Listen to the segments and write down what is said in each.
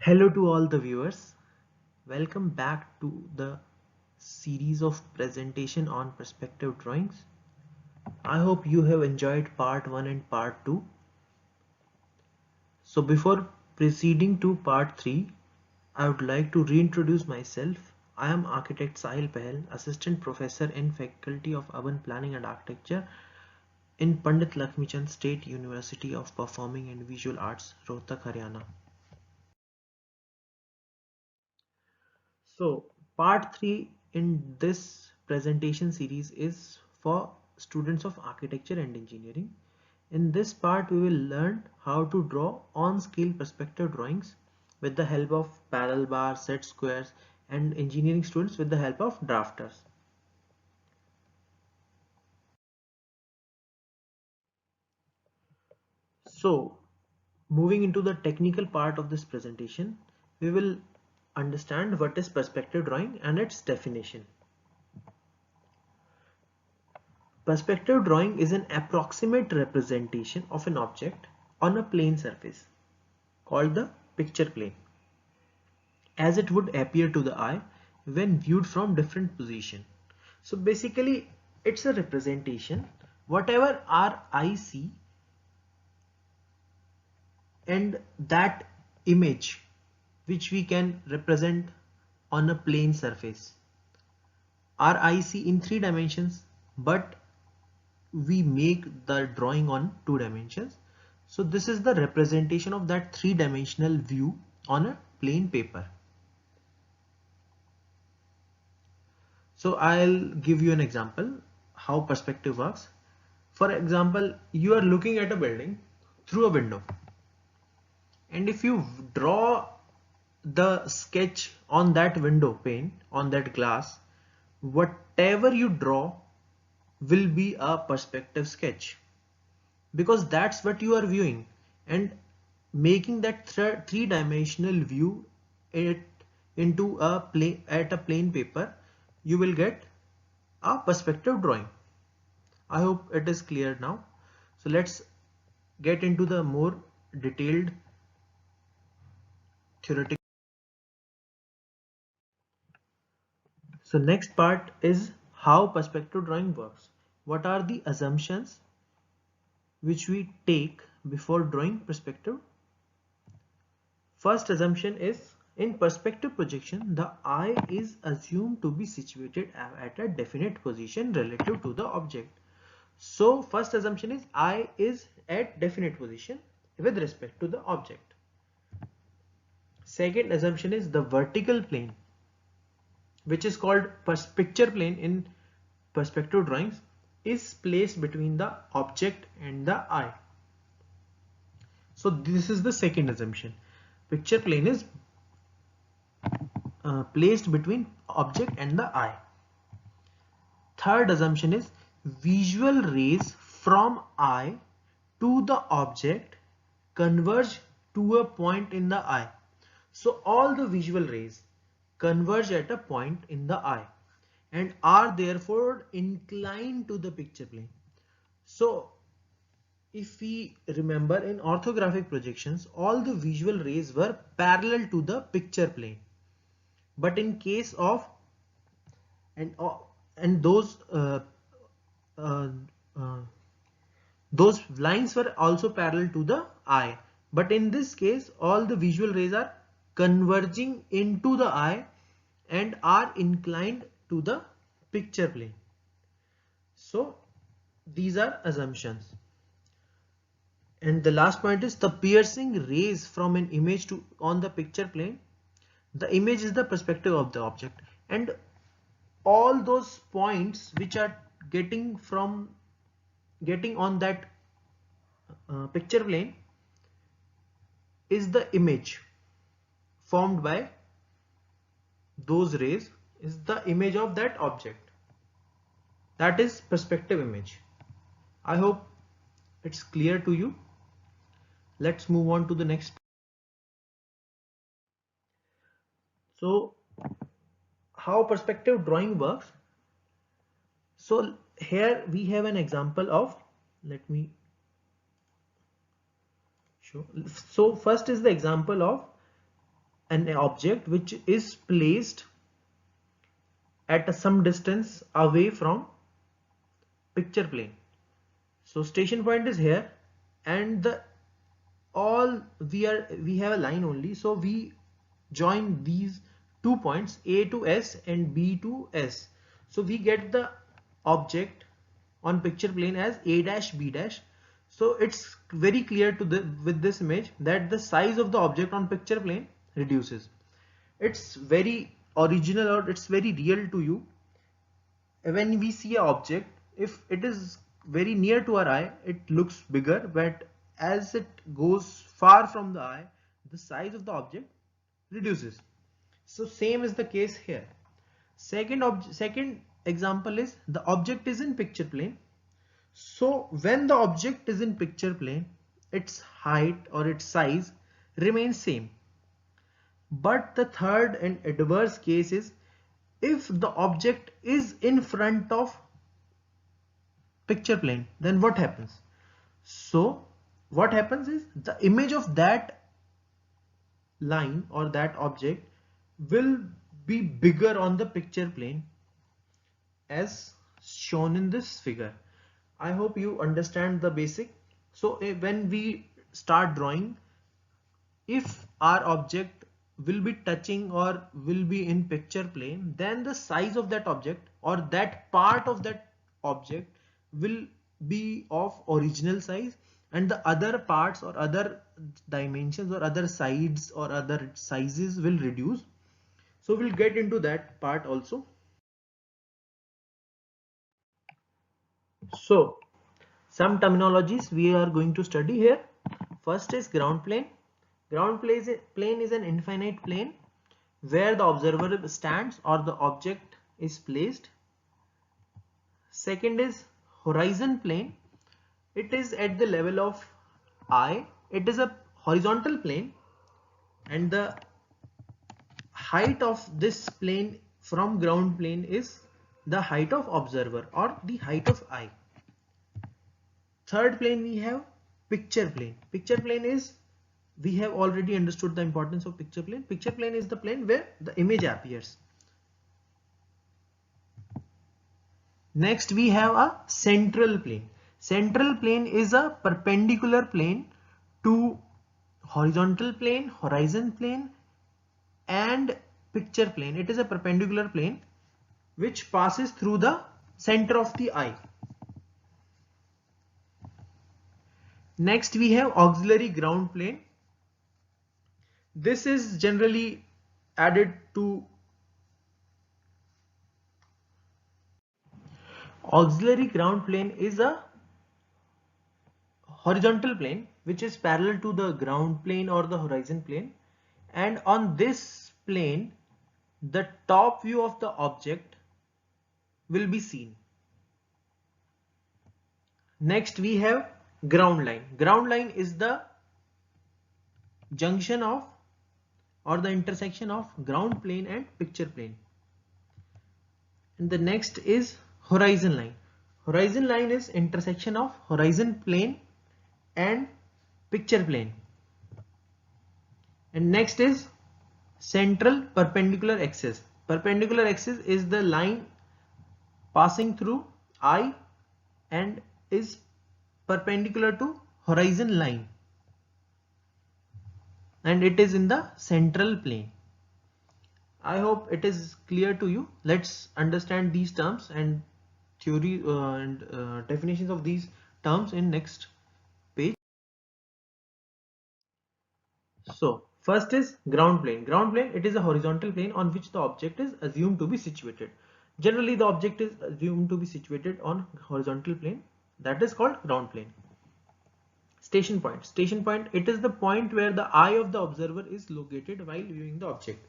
Hello to all the viewers. Welcome back to the series of presentation on perspective drawings. I hope you have enjoyed part 1 and part 2. So before proceeding to part 3, I would like to reintroduce myself. I am architect Sahil Pahel, assistant professor in Faculty of Urban Planning and Architecture in Pandit Lakshmichand State University of Performing and Visual Arts, Rohtak, Haryana. So part 3 in this presentation series is for students of architecture and engineering. In this part we will learn how to draw on-scale perspective drawings with the help of parallel bars, set squares, and engineering students with the help of drafters. So moving into the technical part of this presentation, we will understand what is perspective drawing and its definition. Perspective drawing is an approximate representation of an object on a plane surface called the picture plane, as it would appear to the eye when viewed from different position. So basically it's a representation. Whatever our eye see and that image which we can represent on a plane surface. Our eye see in 3 dimensions, but we make the drawing on 2 dimensions. So this is the representation of that 3-dimensional view on a plain paper. So I'll give you an example how perspective works. For example, you are looking at a building through a window, and if you draw the sketch on that window pane, on that glass, whatever you draw will be a perspective sketch, because that's what you are viewing, and making that three-dimensional view it into a plane at a plain paper, you will get a perspective drawing. I hope it is clear now. So let's get into the more detailed theoretical. So next part is how perspective drawing works. What are the assumptions which we take before drawing perspective? First assumption is, in perspective projection, the eye is assumed to be situated at a definite position relative to the object. So first assumption is eye is at definite position with respect to the object. Second assumption is the vertical plane, which is called picture plane in perspective drawings, is placed between the object and the eye. So this is the second assumption. Picture plane is placed between object and the eye. Third assumption is visual rays from eye to the object converge to a point in the eye. So all the visual rays converge at a point in the eye and are therefore inclined to the picture plane. So if we remember, in orthographic projections, all the visual rays were parallel to the picture plane. But in case of and and uh, uh, those lines were also parallel to the eye, but in this case all the visual rays are converging into the eye and are inclined to the picture plane. So these are assumptions. And the last point is the piercing rays from an image to on the picture plane. The image is the perspective of the object, and all those points which are getting on that picture plane is the image formed by those rays, is the image of that object. That is perspective image. I hope it's clear to you. Let's move on to the next. So how perspective drawing works. So here we have an example of, let me show. So first is the example of an object which is placed at some distance away from picture plane. So station point is here, and the all we have a line only, so we join these 2 points A to S and B to S. So we get the object on picture plane as A dash B dash. So it's very clear to the with this image that the size of the object on picture plane reduces. It's very original, or it's very real to you. When we see an object, if it is very near to our eye, it looks bigger, but as it goes far from the eye, the size of the object reduces. So same is the case here. Second example is the object is in picture plane. So when the object is in picture plane, its height or its size remains same. But the third and adverse case is if the object is in front of picture plane, then what happens? So what happens is the image of that line or that object will be bigger on the picture plane as shown in this figure. I hope you understand the basic. So when we start drawing, if our object will be touching or will be in picture plane, then the size of that object or that part of that object will be of original size, and the other parts or other dimensions or other sides or other sizes will reduce. So we'll get into that part also. So some terminologies we are going to study here. First is ground plane. Ground plane is an infinite plane where the observer stands or the object is placed. Second is horizon plane. It is at the level of eye. It is a horizontal plane, and the height of this plane from ground plane is the height of observer or the height of eye. Third plane we have picture plane. Picture plane is, we have already understood the importance of picture plane. Picture plane is the plane where the image appears. Next we have a central plane. Central plane is a perpendicular plane to horizontal plane, horizon plane and picture plane. It is a perpendicular plane which passes through the center of the eye. Next we have auxiliary ground plane. This is generally added to auxiliary ground plane is a horizontal plane which is parallel to the ground plane or the horizon plane, and on this plane the top view of the object will be seen. Next we have ground line. Ground line is the junction of or the intersection of ground plane and picture plane. And the next is horizon line. Horizon line is intersection of horizon plane and picture plane. And next is central perpendicular axis. Perpendicular axis is the line passing through eye and is perpendicular to horizon line, and it is in the central plane. I hope it is clear to you. Let's understand these terms and theory and definitions of these terms in next page. So first is ground plane. Ground plane, it is a horizontal plane on which the object is assumed to be situated. Generally the object is assumed to be situated on horizontal plane. That is called ground plane. Station point. Station point, it is the point where the eye of the observer is located while viewing the object.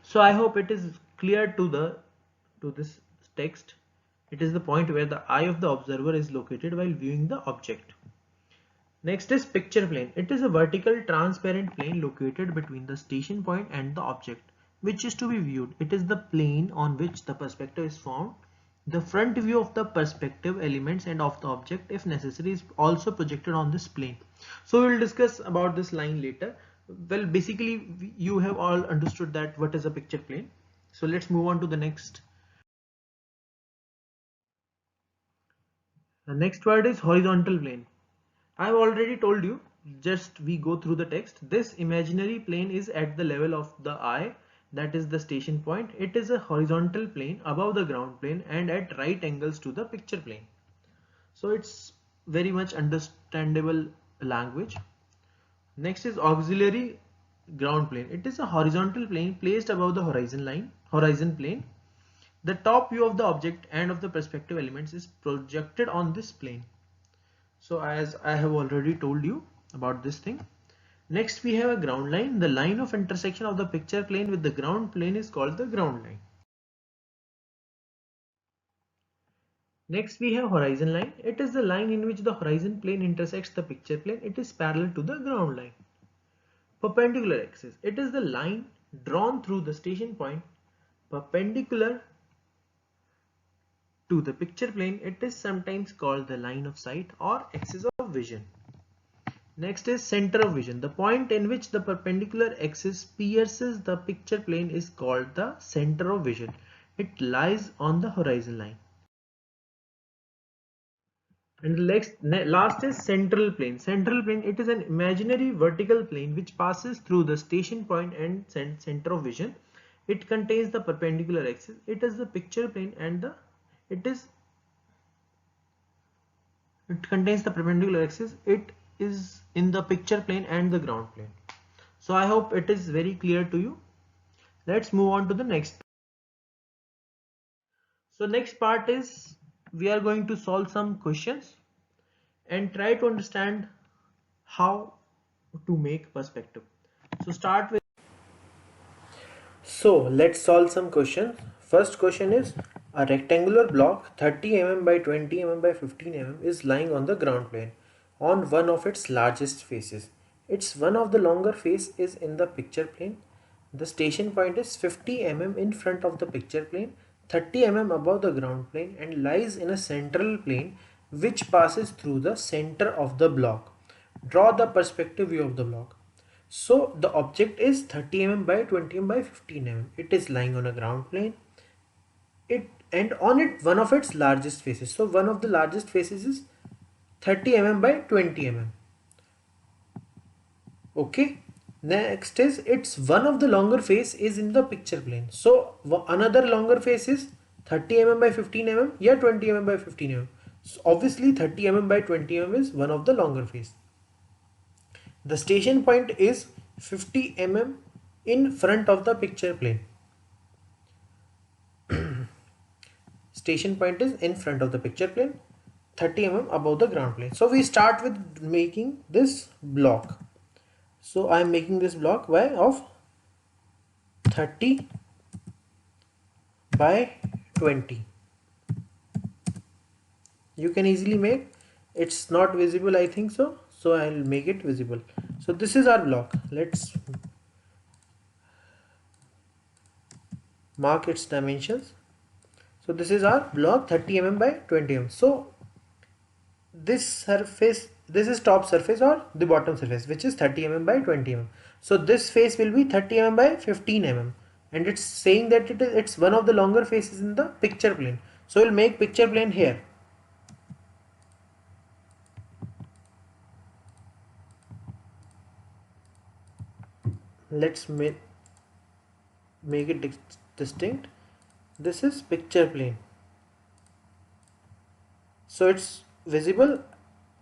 So I hope it is clear to this text. It is the point where the eye of the observer is located while viewing the object. Next is picture plane. It is a vertical transparent plane located between the station point and the object which is to be viewed. It is the plane on which the perspective is formed. The front view of the perspective elements and of the object, if necessary, is also projected on this plane. So we will discuss about this line later. Well, basically you have all understood that what is a picture plane. So let's move on to the next. The next word is horizontal plane. I've already told you, just we go through the text. This imaginary plane is at the level of the eye, that is the station point. It is a horizontal plane above the ground plane and at right angles to the picture plane. So it's very much understandable language. Next is auxiliary ground plane. It is a horizontal plane placed above the horizon plane. The top view of the object and of the perspective elements is projected on this plane. So as I have already told you about this thing. Next we have a ground line. The line of intersection of the picture plane with the ground plane is called the ground line. Next we have horizon line. It is the line in which the horizon plane intersects the picture plane. It is parallel to the ground line. Perpendicular axis. It is the line drawn through the station point perpendicular to the picture plane. It is sometimes called the line of sight or axis of vision. Next is center of vision. The point in which the perpendicular axis pierces the picture plane is called the center of vision. It lies on the horizon line. And the last is central plane. Central plane, it is an imaginary vertical plane which passes through the station point and center of vision. It contains the perpendicular axis. It is the picture plane and it contains the perpendicular axis. It is in the picture plane and the ground plane. So I hope it is very clear to you. Let's move on to the next. So next part is we are going to solve some questions and try to understand how to make perspective. So let's solve some questions. First question is, a rectangular block 30 mm by 20 mm by 15 mm is lying on the ground plane on one of its largest faces. Its one of the longer face is in the picture plane. The station point is 50 mm in front of the picture plane, 30 mm above the ground plane, and lies in a central plane which passes through the center of the block. Draw the perspective view of the block. So the object is 30 mm by 20 mm by 15 mm. It is lying on a ground plane. And on it one of its largest faces. So one of the largest faces is 30 mm by 20 mm. Okay. Next is its one of the longer face is in the picture plane. So another longer face is 30 mm by 15 mm, yeah, 20 mm by 15 mm. So obviously 30 mm by 20 mm is one of the longer face. The station point is 50 mm in front of the picture plane. Station point is in front of the picture plane, 30 mm above the ground plane. So we start with making this block. So I am making this block of 30 by 20. You can easily make, it's not visible I think so I'll make it visible. So this is our block. Let's mark its dimensions. So this is our block 30 mm by 20 mm. So this surface, this is top surface or the bottom surface, which is 30 mm by 20 mm. So this face will be 30 mm by 15 mm, and it's saying that it's one of the longer faces in the picture plane. So we'll make picture plane here. Let's make it distinct. This is picture plane, so it's visible.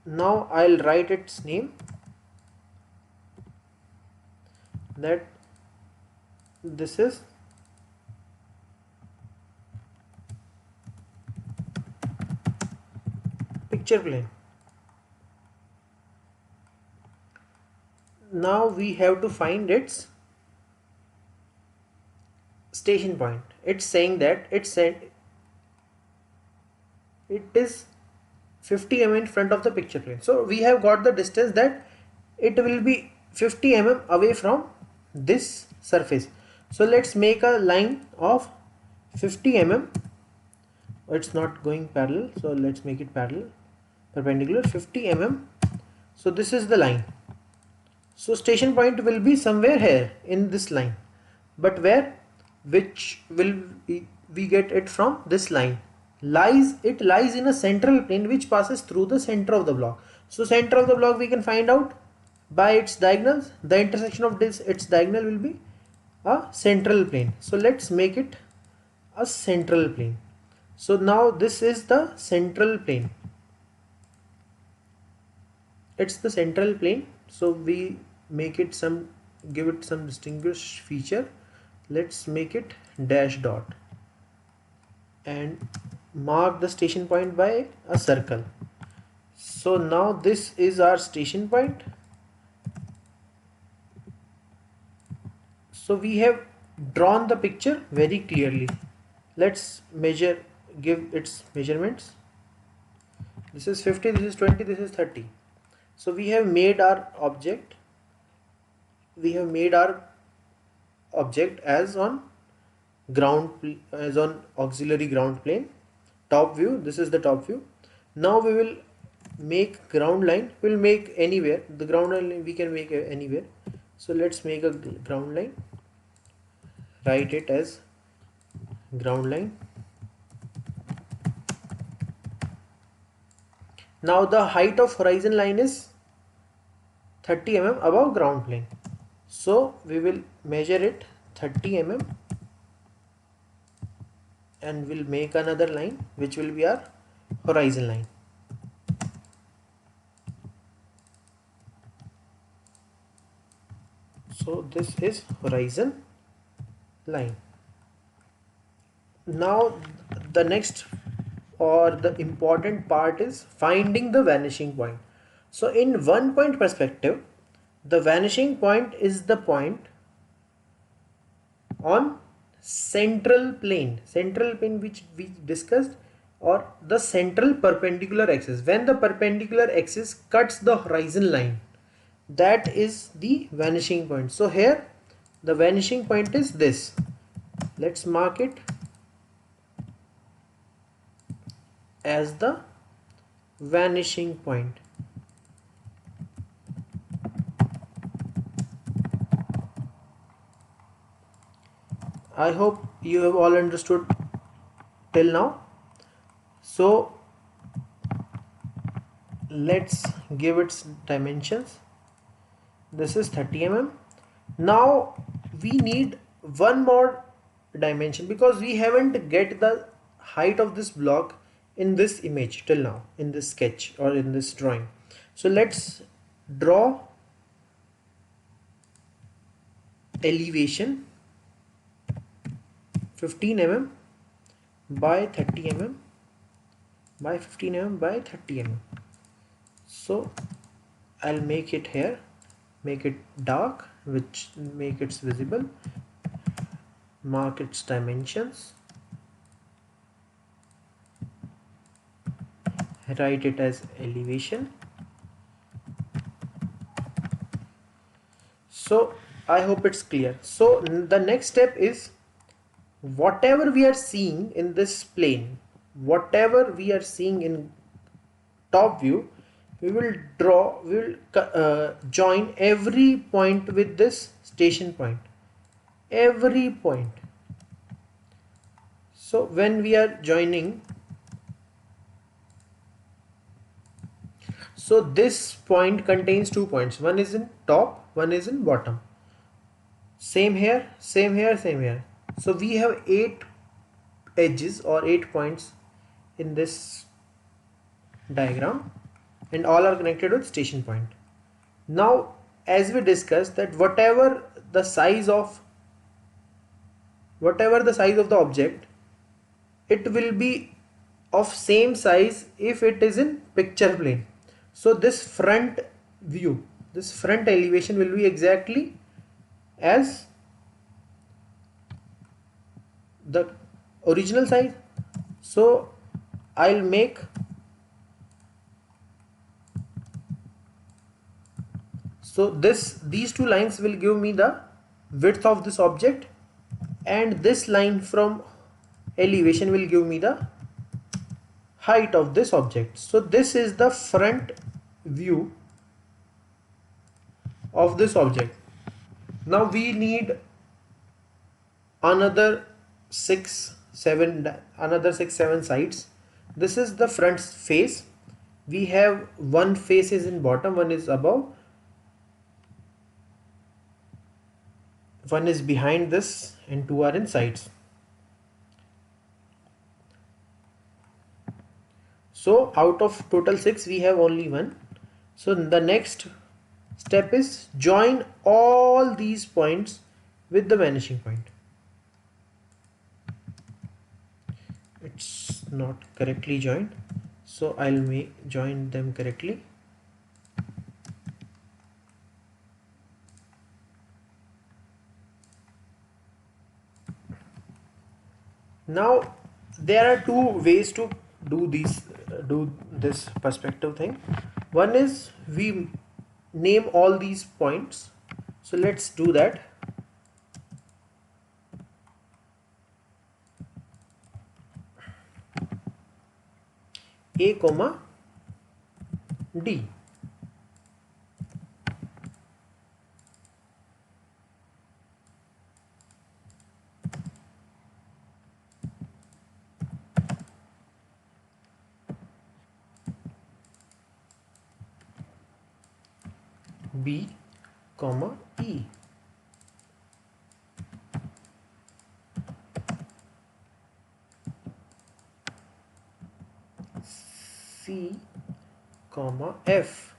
Now I'll write its name, that this is picture plane. Now we have to find its station point. It's saying that it is 50 mm in front of the picture plane. So we have got the distance that it will be 50 mm away from this surface. So let's make a line of 50 mm. It's not going parallel, so let's make it parallel, perpendicular, 50 mm. So this is the line. So station point will be somewhere here in this line, but where, which will we get it from this line? It lies in a central plane which passes through the center of the block. So center of the block we can find out by its diagonals. The intersection of its diagonal will be a central plane. So let's make it a central plane. So now this is the central plane. It's the central plane. So we make it give it some distinguished feature. Let's make it dash dot and mark the station point by a circle. So now this is our station point. So we have drawn the picture very clearly. Let's give its measurements. This is 50, this is 20, this is 30. So we have made our object. We have made our object as on auxiliary ground plane. Top view, this is the top view. Now we will make ground line. We'll make anywhere. The ground line we can make anywhere. So let's make a ground line. Write it as ground line. Now the height of horizon line is 30 mm above ground plane. So we will measure it 30 mm and we'll make another line which will be our horizon line. So this is horizon line. Now the next or the important part is finding the vanishing point. So in one point perspective, the vanishing point is the point on central plane which we discussed, or the central perpendicular axis. When the perpendicular axis cuts the horizon line, that is the vanishing point. So here the vanishing point is this. Let's mark it as the vanishing point. I hope you have all understood till now. So let's give its dimensions. This is 30 mm. Now we need one more dimension because we haven't get the height of this block in this image till now, in this sketch or in this drawing. So let's draw elevation 15 mm by 30 mm by 15 mm by 30 mm. So I'll make it here, make it dark, which make it visible, mark its dimensions, write it as elevation. So I hope it's clear. So the next step is, whatever we are seeing in this plane, whatever we are seeing in top view, we will join every point with this station point, every point. So when we are joining, so this point contains 2 points, one is in top, one is in bottom. Same here, same here, same here. So we have 8 edges or 8 points in this diagram, and all are connected with station point. Now as we discussed, that whatever the size of the object, it will be of same size if it is in picture plane. So this front view, this front elevation will be exactly as the original size. So I'll make, so these two lines will give me the width of this object, and this line from elevation will give me the height of this object. So this is the front view of this object. Now we need another 6 7 sides. This is the front face. We have one face is in bottom, one is above, one is behind this, and two are in sides. So out of total 6 we have only one. So the next step is join all these points with the vanishing point. It's not correctly joined, so I'll join them correctly. Now there are two ways to do this perspective thing. One is we name all these points, so let's do that. A comma D. B comma E. C comma F.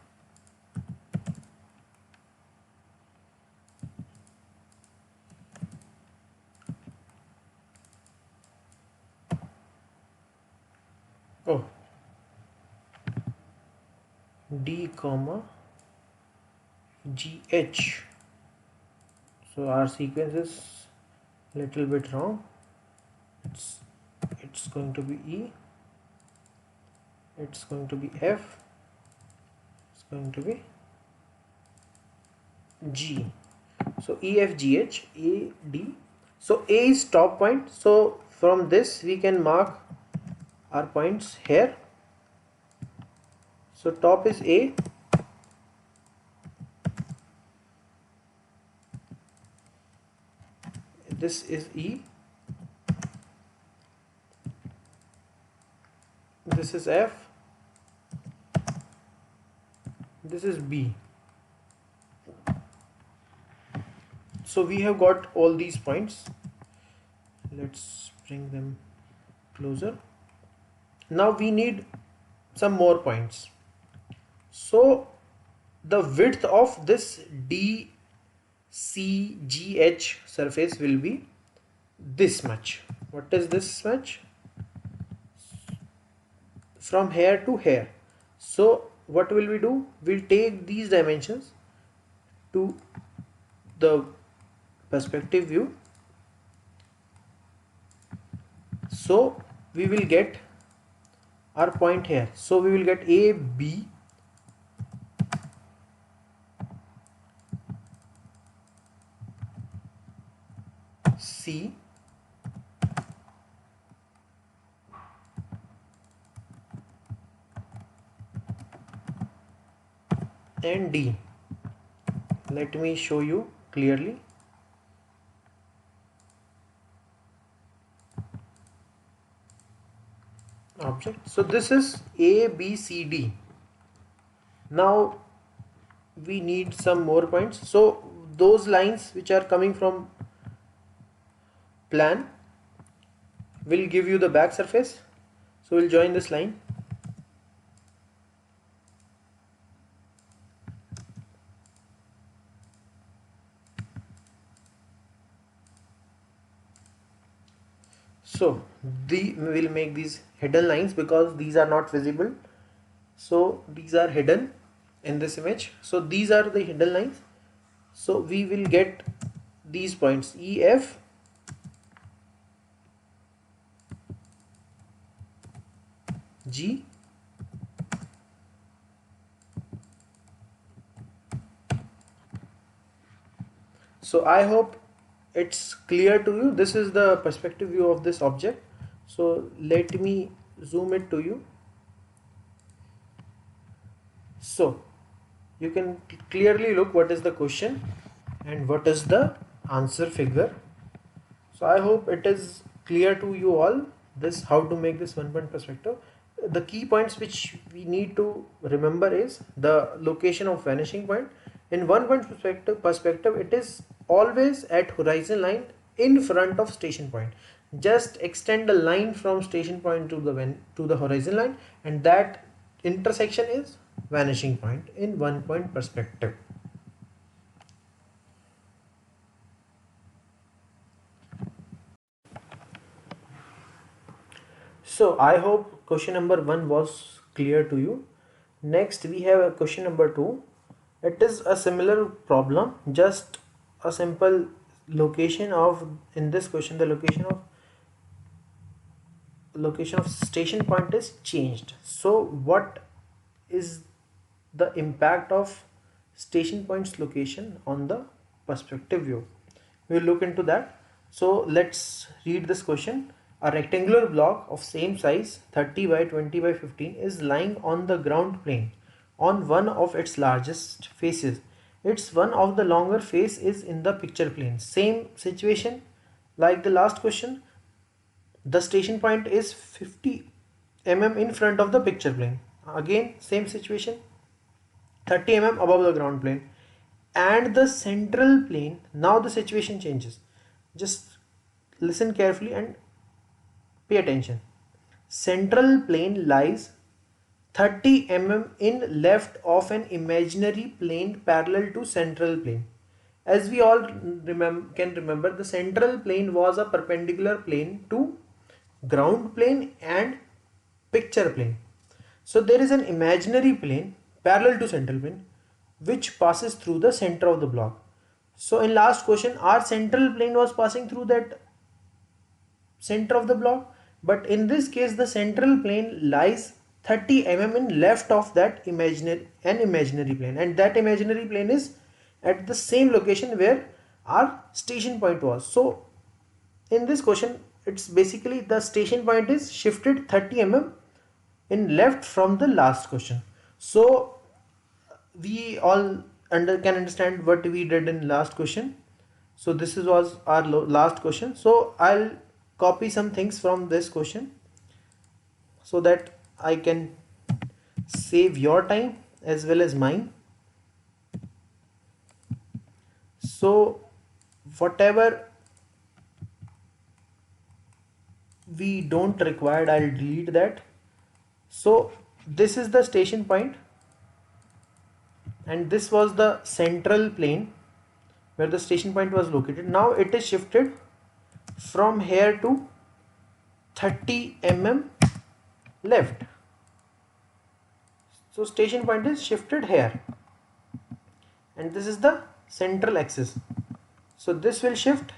Oh, D comma GH. So our sequence is little bit wrong. It's going to be E, it's going to be F, it's going to be G. So E, F, G, H, A, D. So A is top point, so from this we can mark our points here. So top is A, this is E, this is F, this is B. So we have got all these points. Let's bring them closer. Now we need some more points. So the width of this DCGH surface will be this much. What is this much? From here to here. So what will we do? We'll take these dimensions to the perspective view. So we will get our point here. So we will get A, B, C, and D. Let me show you clearly. Object. So this is A, B, C, D. Now we need some more points. So those lines which are coming from plan will give you the back surface. So we'll join this line. So we will make these hidden lines because these are not visible. So these are hidden in this image. So these are the hidden lines. So we will get these points E, F, G, so I hope it's clear to you. This is the perspective view of this object. So let me zoom it to you. So you can clearly look what is the question and what is the answer figure. So I hope it is clear to you all this how to make this one point perspective. The key points which we need to remember is the location of vanishing point. In one point perspective it is always at horizon line in front of station point. Just extend the line from station point to the horizon line, and that intersection is vanishing point in one point perspective. So I hope question number 1 was clear to you. Next we have a question number 2. It is a similar problem, just a simple location of, in this question the location of station point is changed. So what is the impact of station point's location on the perspective view? We'll look into that. So let's read this question. A rectangular block of same size 30 by 20 by 15 is lying on the ground plane on one of its largest faces. Its one of the longer face is in the picture plane. Same situation like the last question. The station point is 50 mm in front of the picture plane. Again same situation, 30 mm above the ground plane and the central plane. Now the situation changes. Just listen carefully and pay attention. Central plane lies 30 mm in left of an imaginary plane parallel to central plane. As we all can remember, the central plane was a perpendicular plane to ground plane and picture plane. So there is an imaginary plane parallel to central plane which passes through the center of the block. So in last question our central plane was passing through that center of the block, but in this case the central plane lies 30 mm in left of that imaginary plane, and that imaginary plane is at the same location where our station point was. So in this question it's basically the station point is shifted 30 mm in left from the last question. So we all can understand what we did in last question. So this was our last question. So I'll copy some things from this question so that I can save your time as well as mine. So whatever we don't require, I'll delete that. So this is the station point and this was the central plane where the station point was located. Now it is shifted from here to 30 mm left. So station point is shifted here and this is the central axis. So this will shift.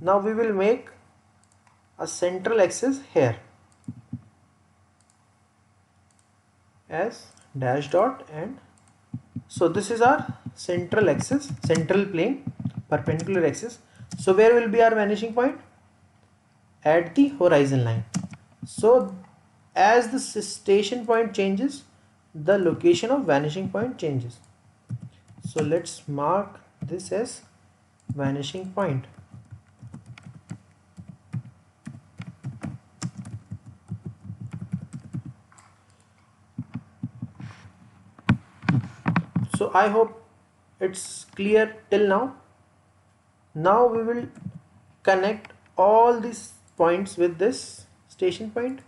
Now we will make a central axis here as dash dot, and so this is our central axis, central plane, perpendicular axis. So where will be our vanishing point? At the horizon line. So as the station point changes, the location of vanishing point changes. So let's mark this as vanishing point. So I hope it's clear till now. Now we will connect all these points with this station point.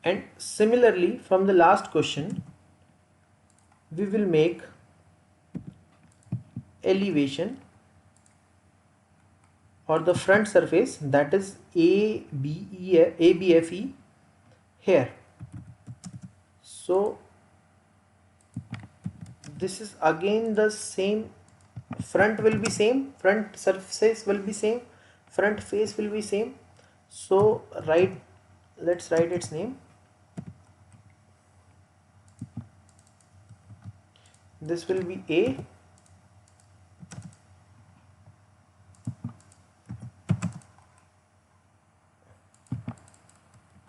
And similarly from the last question we will make elevation or the front surface, that is ABFE here. So this is again the same, front will be same, front surface will be same, front face will be same. So let's write its name. This will be A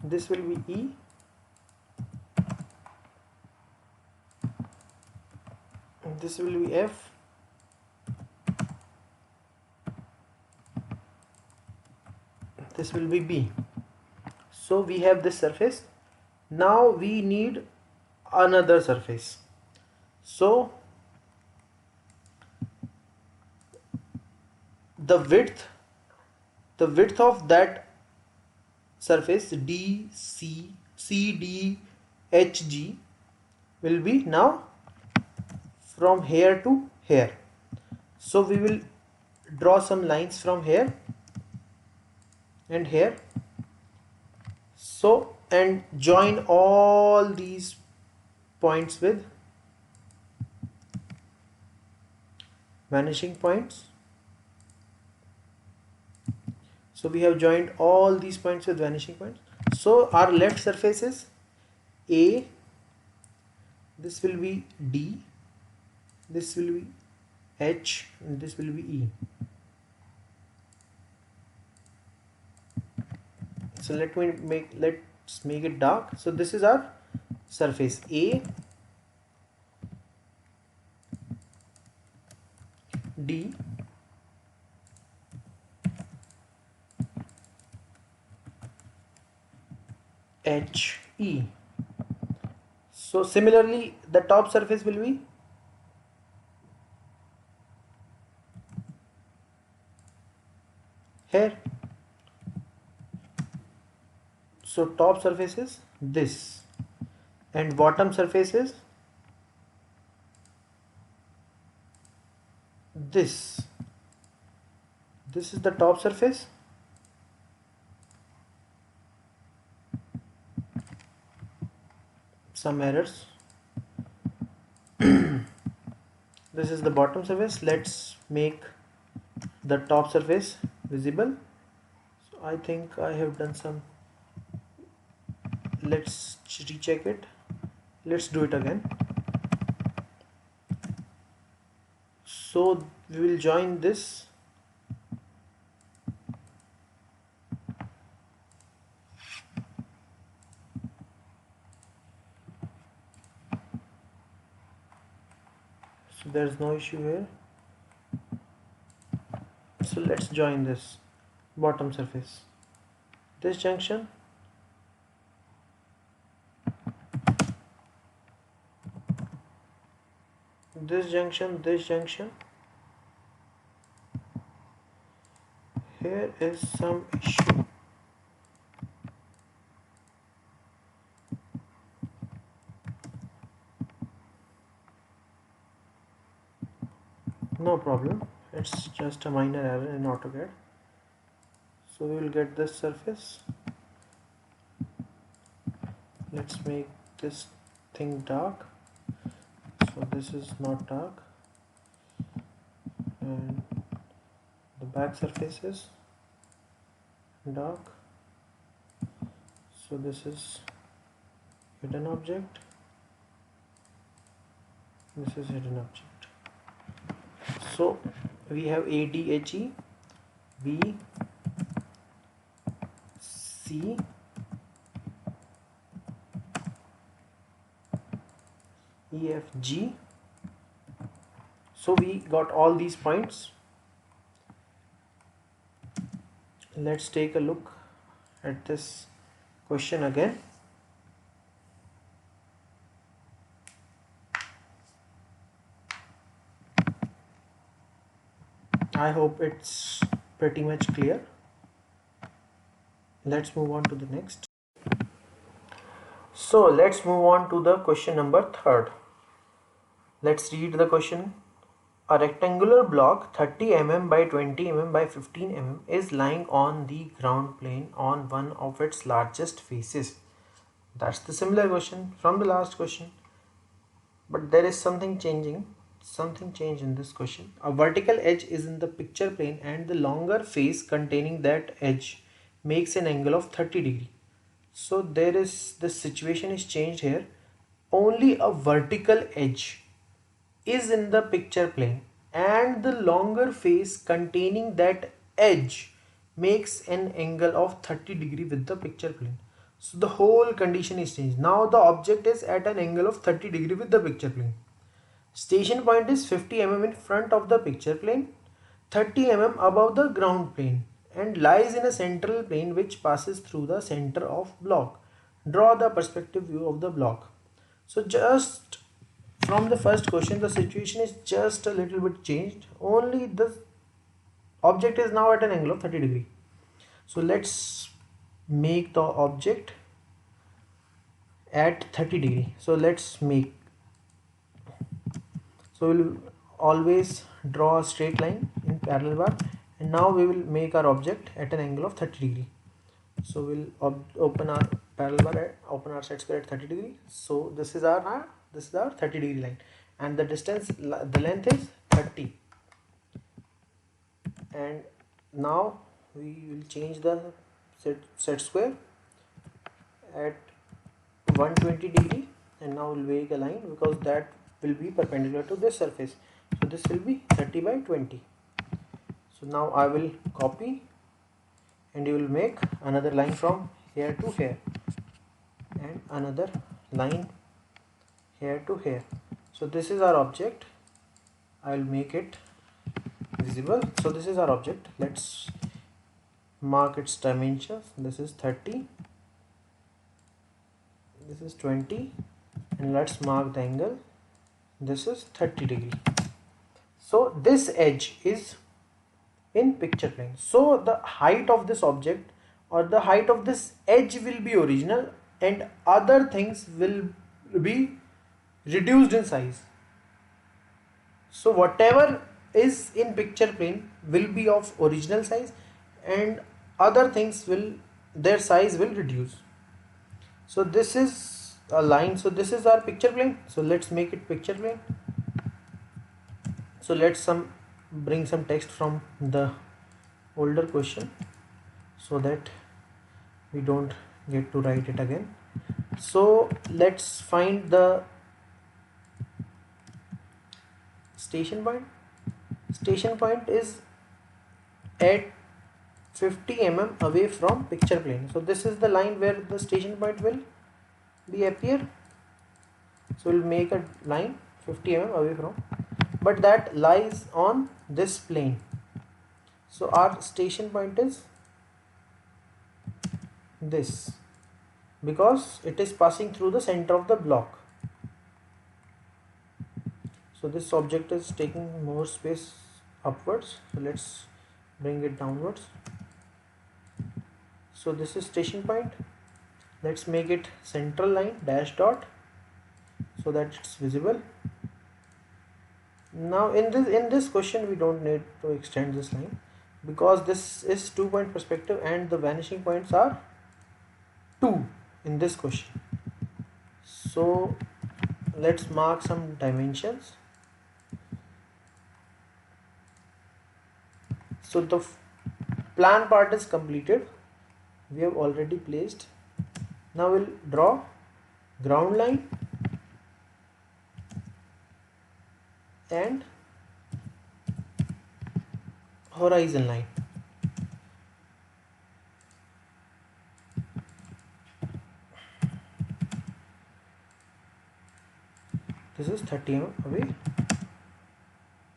this will be E, this will be F, this will be B. So we have this surface. Now we need another surface. So the width of that surface DCDHG will be now from here to here. So we will draw some lines from here and here, so, and join all these points with vanishing points. So we have joined all these points with vanishing points. So our left surface is A, this will be D, this will be H, and this will be E. So let's make it dark. So this is our surface A, D, H, E. So similarly the top surface will be here. So top surface is this and bottom surface is this. This is the top surface. Some errors. This is the bottom surface. Let's make the top surface visible. So I think I have done some. Let's recheck it. Let's do it again. So we will join this. So there's no issue here. So let's join this bottom surface. This junction, this junction, this junction. Here is some issue. No problem, it's just a minor error in AutoCAD. So we will get this surface. Let's make this thing dark. So this is not dark, and the back surface is dark. So this is hidden object, this is hidden object. So we have ADHE, B, C, E, F, G. So we got all these points. Let's take a look at this question again. I hope it's pretty much clear. Let's move on to the next. So let's move on to the question number 3rd. Let's read the question. A rectangular block 30 mm by 20 mm by 15 mm is lying on the ground plane on one of its largest faces. That's the similar question from the last question, but there is something changed in this question. A vertical edge is in the picture plane and the longer face containing that edge makes an angle of 30 degree. So the situation is changed here. Only a vertical edge is in the picture plane and the longer face containing that edge makes an angle of 30 degree with the picture plane. So the whole condition is changed. Now the object is at an angle of 30 degree with the picture plane. Station point is 50 mm in front of the picture plane, 30 mm above the ground plane, and lies in a central plane which passes through the center of block. Draw the perspective view of the block. So just from the first question, the situation is just a little bit changed. Only the object is now at an angle of 30 degree. So let's make the object at 30 degree. So let's make, so we'll always draw a straight line in parallel bar, and now we will make our object at an angle of 30 degree. So we'll open our parallel bar, open our set square at 30 degree. So this is our 30 degree line, and the distance, the length is 30. And now we will change the set square at 120 degree, and now we'll make a line because that will be perpendicular to this surface. So this will be 30 by 20. So now I will copy, and you will make another line from here to here, and another line here to here. So this is our object. I will make it visible. So this is our object. Let's mark its dimensions. This is 30, this is 20, and let's mark the angle. This is 30 degree. So this edge is in picture plane. So the height of this object or the height of this edge will be original, and other things will be reduced in size. So whatever is in picture plane will be of original size, and other things will, their size will reduce. So this is a line. So this is our picture plane. So let's make it picture plane. So let's bring some text from the older question so that we don't get to write it again. So let's find the station point. Station point is at 50 mm away from picture plane. So this is the line where the station point will be appear. So we'll make a line 50 mm away from, but that lies on this plane. So our station point is this, because it is passing through the center of the block. So this object is taking more space upwards, so let's bring it downwards. So this is station point. Let's make it central line dash dot so that it's visible. Now in this question we don't need to extend this line because this is 2-point perspective and the vanishing points are 2 in this question. So let's mark some dimensions. So the plan part is completed. We have already placed. Now we'll draw ground line and horizon line. This is 30 mm away.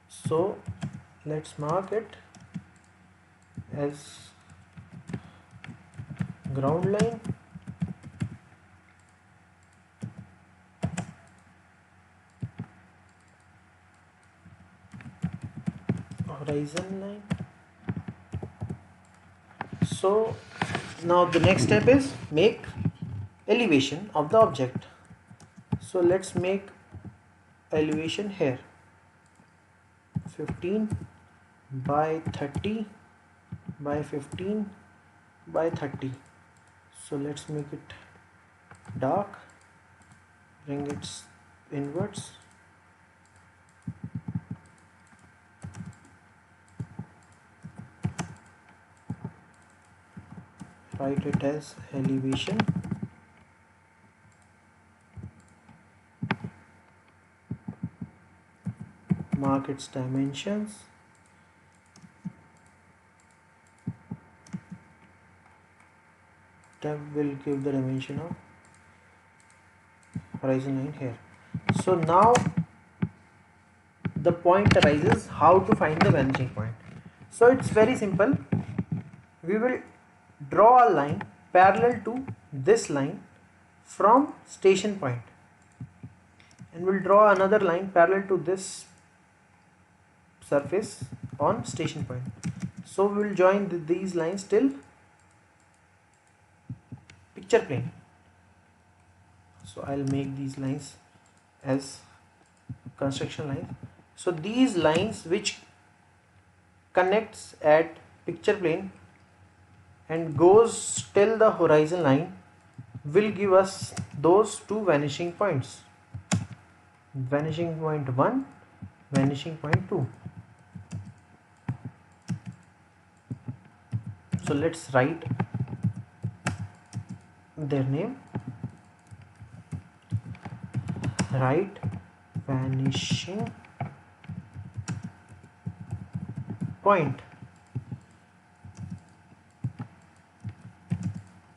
So let's mark it as ground line horizon line. So now the next step is make elevation of the object. So let's make elevation here, 15 by 30 by 15 by 30. So let's make it dark, bring it inwards. Write it as elevation. Mark its dimensions. step will give the dimension of horizon line here. So now the point arises how to find the vanishing point. So it's very simple. We will draw a line parallel to this line from station point, and we'll draw another line parallel to this surface on station point. So we will join these lines till picture plane. So I'll make these lines as construction lines. So these lines which connects at picture plane and goes till the horizon line will give us those two vanishing points. Vanishing point 1, vanishing point 2. So let's write their name. Write vanishing point.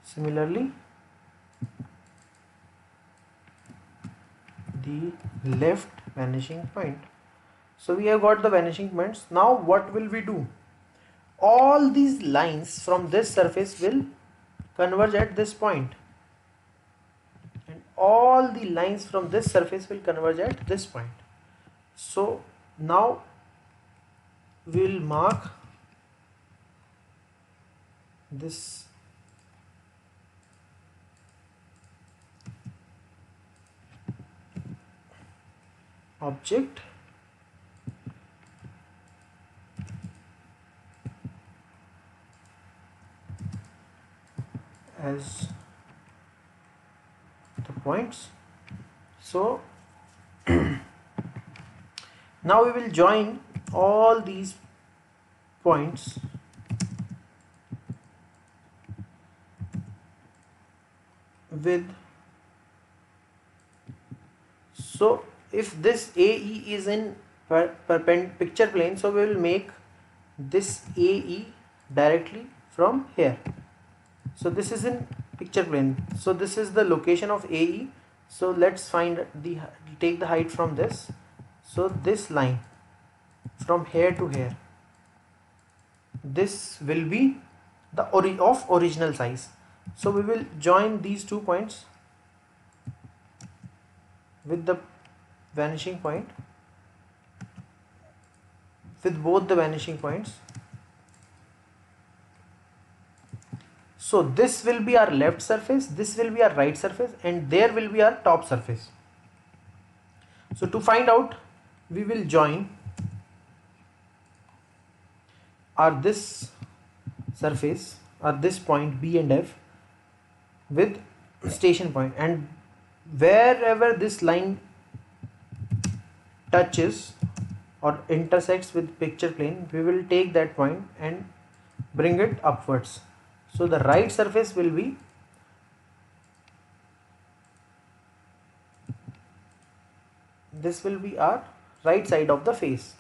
Similarly, the left vanishing point. So we have got the vanishing points. Now what will we do? All these lines from this surface will converge at this point, and all the lines from this surface will converge at this point. So now we will mark this object as the points. So now we will join all these points with, so if this AE is in picture plane, so we will make this AE directly from here. So this is in picture plane, so this is the location of AE. So let's find take the height from this. So this line from here to here, this will be the original size. So we will join these 2 points with the vanishing point, with both the vanishing points. So this will be our left surface, this will be our right surface, and there will be our top surface. So to find out, we will join this surface or this point B and F with station point, and wherever this line touches or intersects with picture plane, we will take that point and bring it upwards. So the right surface will be this, will be our right side of the face.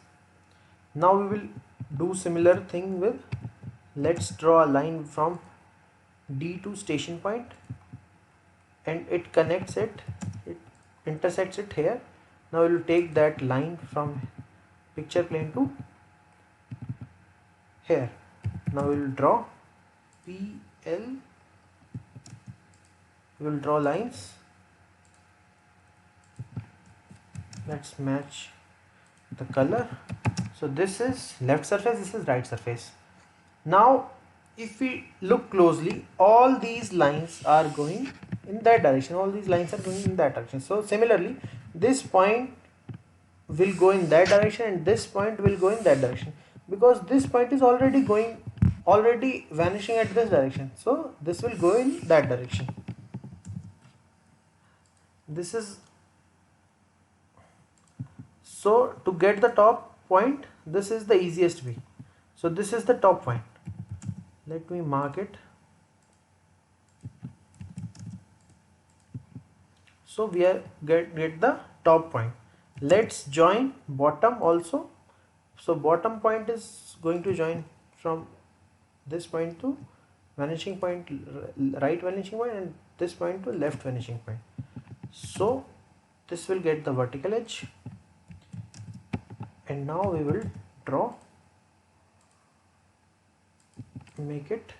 Now we will do similar thing with, let's draw a line from D to station point, and it connects it intersects it here. Now we will take that line from picture plane to here. Now we will draw PL, we will draw lines. Let's match the color. So this is left surface, this is right surface. Now if we look closely, all these lines are going in that direction, all these lines are going in that direction. So similarly, this point will go in that direction and this point will go in that direction, because this point is already vanishing at this direction, so this will go in that direction. This is, so to get the top point, this is the easiest way. So this is the top point, let me mark it. So we are get the top point. Let's join bottom also. So bottom point is going to join from this point to vanishing point, right vanishing point, and this point to left vanishing point. So this will get the vertical edge, and now we will draw, make it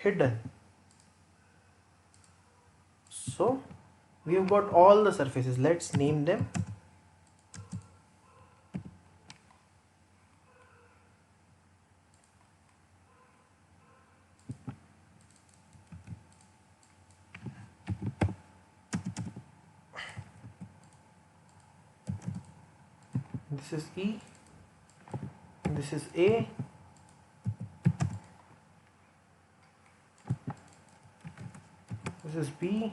hidden. So we have got all the surfaces. Let's name them. This is E, this is A, this is B,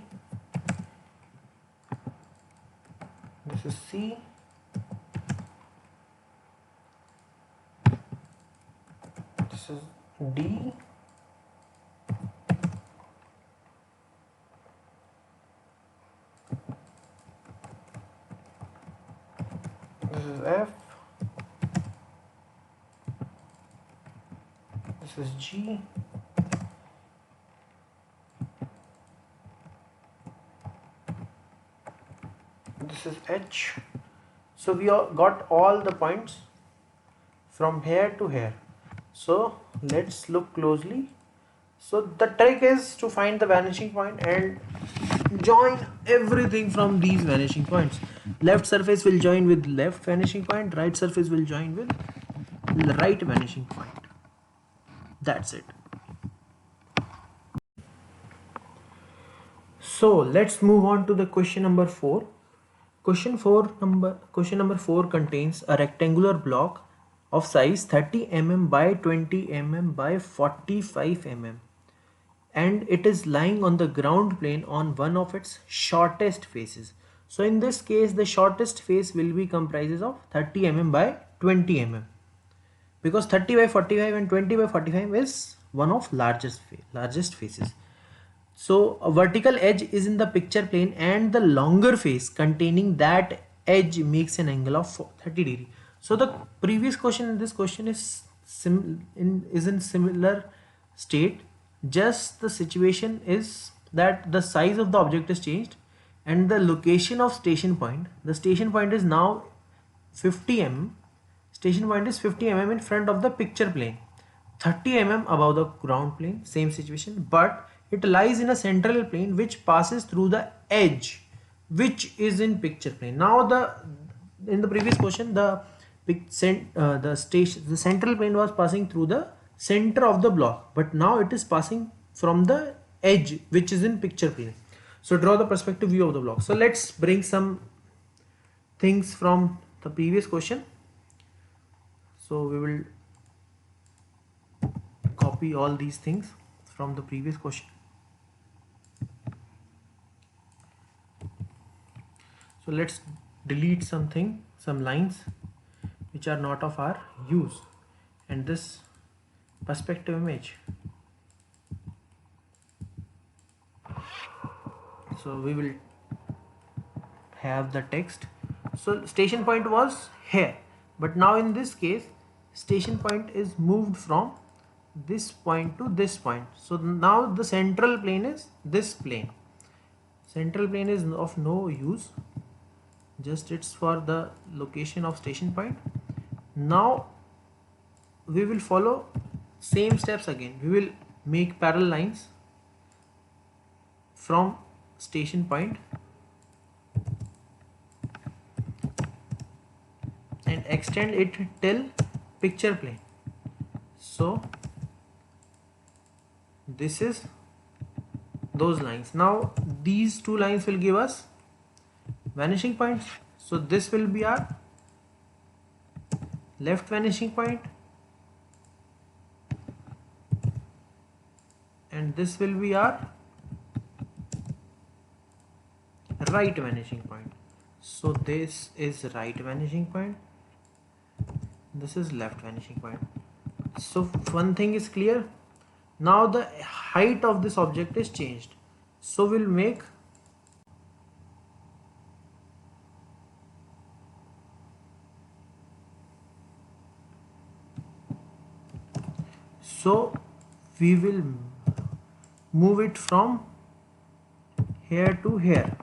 this is C, this is D, this is F, this is G, this is H. So we got all the points from here to here. So let's look closely. So the trick is to find the vanishing point and join everything from these vanishing points. Left surface will join with left vanishing point, right surface will join with right vanishing point. That's it. So let's move on to the question number 4. Question number 4 contains a rectangular block of size 30 mm by 20 mm by 45 mm, and it is lying on the ground plane on one of its shortest faces. So in this case, the shortest face will be comprises of 30 mm by 20 mm, because 30 by 45 and 20 by 45 is one of largest faces. So a vertical edge is in the picture plane, and the longer face containing that edge makes an angle of 30 degree. So the previous question and this question is in similar state. Just the situation is that the size of the object is changed and the location of station point. The station point is now 50 mm. Station point is 50 mm in front of the picture plane, 30 mm above the ground plane, same situation, but it lies in a central plane which passes through the edge which is in picture plane. Now in the previous question the central plane was passing through the center of the block, but now it is passing from the edge which is in picture plane. So draw the perspective view of the block. So let's bring some things from the previous question. So we will copy all these things from the previous question. So let's delete some lines which are not of our use, and this perspective image. So we will have the text. So station point was here, but now in this case station point is moved from this point to this point. So now the central plane is this plane. Central plane is of no use, just it's for the location of station point. Now we will follow same steps again. We will make parallel lines from station point and extend it till picture plane. So this is those lines. Now these two lines will give us vanishing points. So this will be our left vanishing point and this will be our right vanishing point. So this is right vanishing point, this is left vanishing point. So one thing is clear, now the height of this object is changed. So we'll make we will move it from here to here.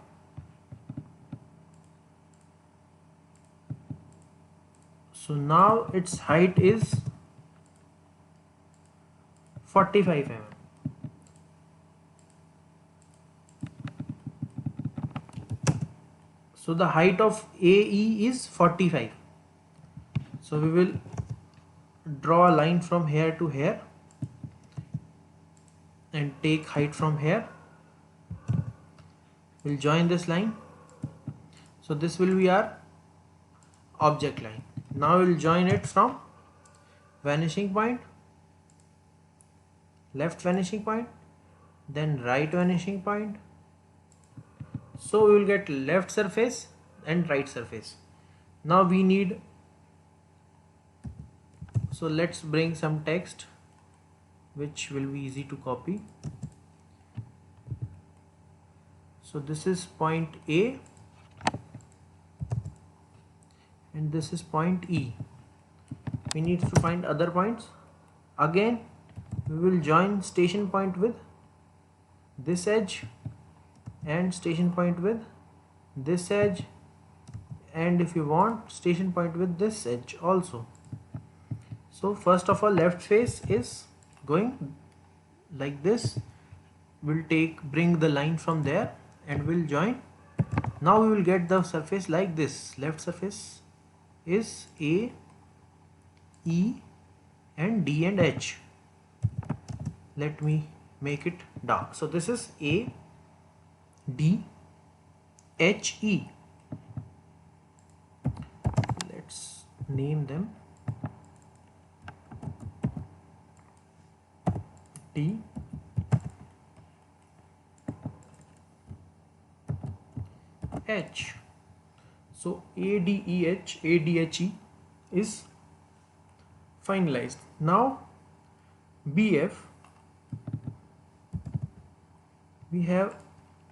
So now its height is 45 mm. So the height of AE is 45. So we will draw a line from here to here and take height from here. We'll join this line. So this will be our object line. Now we'll join it from vanishing point, left vanishing point, then right vanishing point. So we will get left surface and right surface. Now we need, so let's bring some text which will be easy to copy. So this is point A and this is point E. We need to find other points. Again we will join station point with this edge and station point with this edge, and if you want, station point with this edge also. So first of all, left face is going like this. We'll bring the line from there and we'll join. Now we will get the surface like this. Left surface is A, E and D and H. Let me make it dark. So this is A, D, H, E. Let's name them D, H. So ADEH, ADHE is finalized. Now BF we have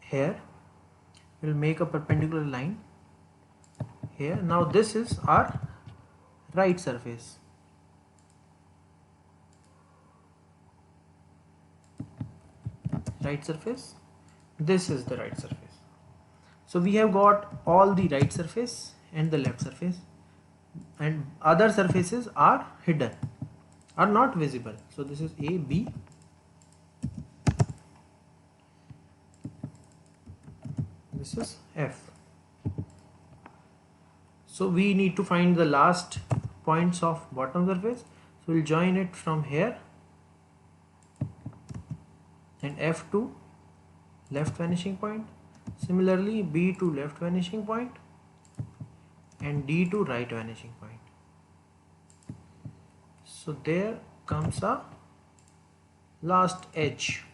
here. We'll make a perpendicular line here. Now this is our right surface. Right surface. This is the right surface. So we have got all the right surface and the left surface, and other surfaces are hidden, are not visible. So this is A, B, this is F. So we need to find the last points of bottom surface. So we'll join it from here and F to left vanishing point. Similarly B to left vanishing point and D to right vanishing point. So there comes a last edge.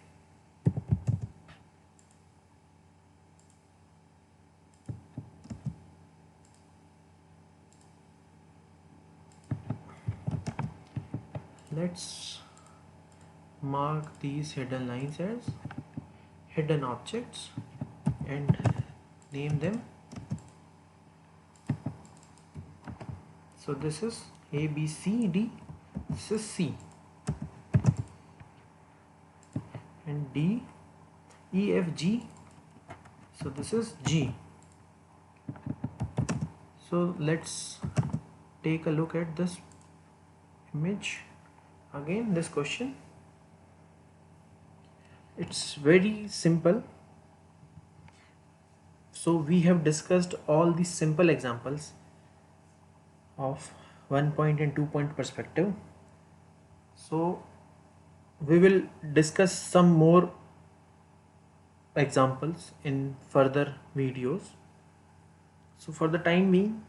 Let's mark these hidden lines as hidden objects and name them. So this is A, B, C, D, this is C, and D, E, F, G, so this is G. So let's take a look at this image. Again, this question, it's very simple. So we have discussed all these simple examples of 1 point and 2 point perspective. So we will discuss some more examples in further videos. So for the time being,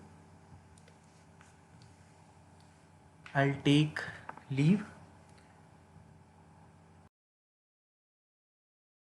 I'll take leave.